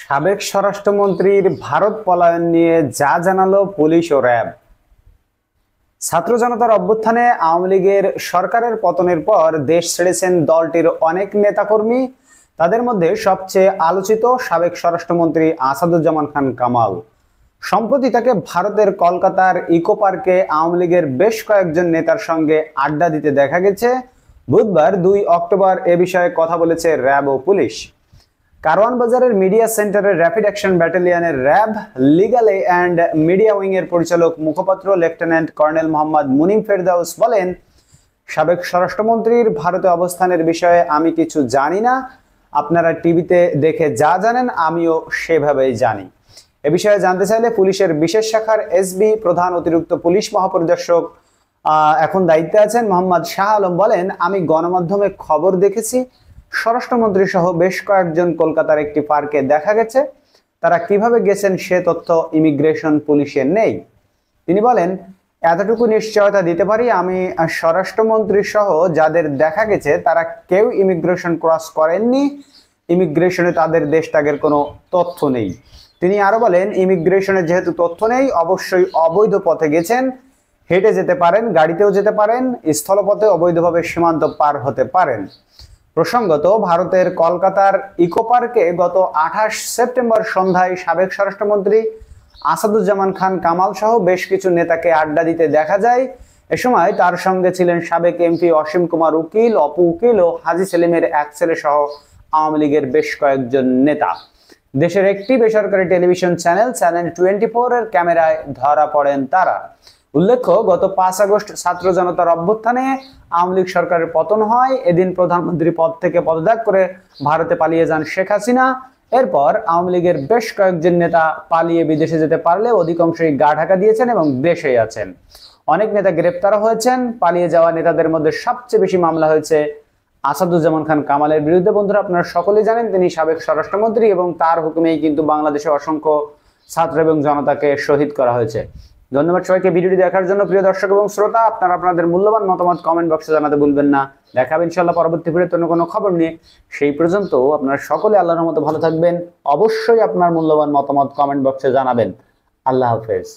সাবেক স্বরাষ্ট্রমন্ত্রীর ভারত পলায়ন নিয়ে যা জানালো পুলিশ ও র্যাব। ছাত্র জনতার অভ্যুত্থানে আওয়ামী লীগের সরকারের পতনের পর দেশ ছেড়েছেন দলটির অনেক নেতাকর্মী। তাদের মধ্যে সবচেয়ে আলোচিত সাবেক স্বরাষ্ট্রমন্ত্রী আসাদুজ্জামান খান কামাল। সম্প্রতি তাকে ভারতের কলকাতার ইকো পার্কে আওয়ামী লীগের বেশ কয়েকজন নেতার সঙ্গে আড্ডা দিতে দেখা গেছে। বুধবার 2 অক্টোবর এ বিষয়ে কথা বলেছে র্যাব ও পুলিশ। কারওয়ান বাজারের মিডিয়া সেন্টারের র্যাপিড অ্যাকশন ব্যাটালিয়নের RAB legal and media wing এর পরিচালক মুখপাত্র লেফটেন্যান্ট কর্নেল মোহাম্মদ মুনিম ফেরদাউস বলেন, সাবেক স্বরাষ্ট্রমন্ত্রীর ভারতে অবস্থানের বিষয়ে আমি কিছু জানি না। আপনারা টিভিতে দেখে যা জানেন আমিও সেভাবেই জানি। এ বিষয়ে জানতে চাইলে পুলিশের বিশেষ শাখার এসবি প্রধান অতিরিক্ত পুলিশ মহাপরিদর্শক এখন দায়িত্বে আছেন মোহাম্মদ শাহ আলম বলেন, আমি গণমাধ্যমে খবর দেখেছি স্বরাষ্ট্রমন্ত্রী সহ বেশ কয়েকজন কলকাতার একটি পার্কে দেখা গেছে। তারা কিভাবে গেছেন সে তথ্য ইমিগ্রেশন পুলিশের নেই। তিনি বলেন, এতটুকু নিশ্চয়তা দিতে পারি, আমি স্বরাষ্ট্রমন্ত্রী সহ যাদের দেখা গেছে তারা কেউ ইমিগ্রেশন ক্রস করেননি। ইমিগ্রেশনে তাদের দেশ ত্যাগের কোনো তথ্য নেই। তিনি আরো বলেন, ইমিগ্রেশনে যেহেতু তথ্য নেই, অবশ্যই অবৈধ পথে গেছেন। হেঁটে যেতে পারেন, গাড়িতেও যেতে পারেন, স্থলপথে অবৈধভাবে সীমান্ত পার হতে পারেন। প্রসঙ্গত, ভারতের কলকাতার ইকো পার্কে গত 28 সেপ্টেম্বর সন্ধ্যায় সাবেক স্বরাষ্ট্রমন্ত্রী আসাদুজ্জামান খান কামাল সহ বেশ কিছু নেতাকে আড্ডা দিতে দেখা যায়। এ সময় তার সঙ্গে ছিলেন সাবেক এমপি অসীম কুমার উকিল, অপু উকিল ও হাজি সেলিমের এক ছেলে সহ আওয়ামী লীগের বেশ কয়েকজন নেতা। দেশের একটি বেসরকারি টেলিভিশন চ্যানেল 24 এর ক্যামেরায় ধরা পড়েন তারা। উল্লেখ্য, গত 5 আগস্ট ছাত্র জনতার অভ্যুত্থানে আওয়ামী লীগ সরকারের পতন হয়। এদিন প্রধানমন্ত্রী পদ থেকে পদত্যাগ করে ভারতে পালিয়ে যান শেখ হাসিনা। এরপর আওয়ামী লীগের বেশ কয়েকজন নেতা পালিয়ে বিদেশে যেতে পারলে অধিকাংশই গা ঢাকা দিয়েছেন এবং দেশেই আছেন। অনেক নেতা গ্রেপ্তার হয়েছেন। পালিয়ে যাওয়া নেতাদের মধ্যে সবচেয়ে বেশি মামলা হয়েছে আসাদুজ্জামান খান কামালের বিরুদ্ধে। বন্ধুরা, আপনারা সকলেই জানেন তিনি সাবেক স্বরাষ্ট্রমন্ত্রী এবং তার হুকুমেই কিন্তু বাংলাদেশে অসংখ্য ছাত্র এবং জনতাকে শহীদ করা হয়েছে। ধন্যবাদ সবাইকে ভিডিওটি দেখার জন্য। প্রিয় দর্শক এবং শ্রোতা, আপনারা আপনাদের মূল্যবান মতামত কমেন্ট বক্সে জানাতে ভুলবেন না। দেখা হবে ইনশাআল্লাহ পরবর্তী ভিডিওতে অন্য কোনো খবর নিয়ে। সেই পর্যন্ত আপনারা সকলে আল্লাহর মতো ভালো থাকবেন। অবশ্যই আপনার মূল্যবান মতামত কমেন্ট বক্সে জানাবেন। আল্লাহ হাফেজ।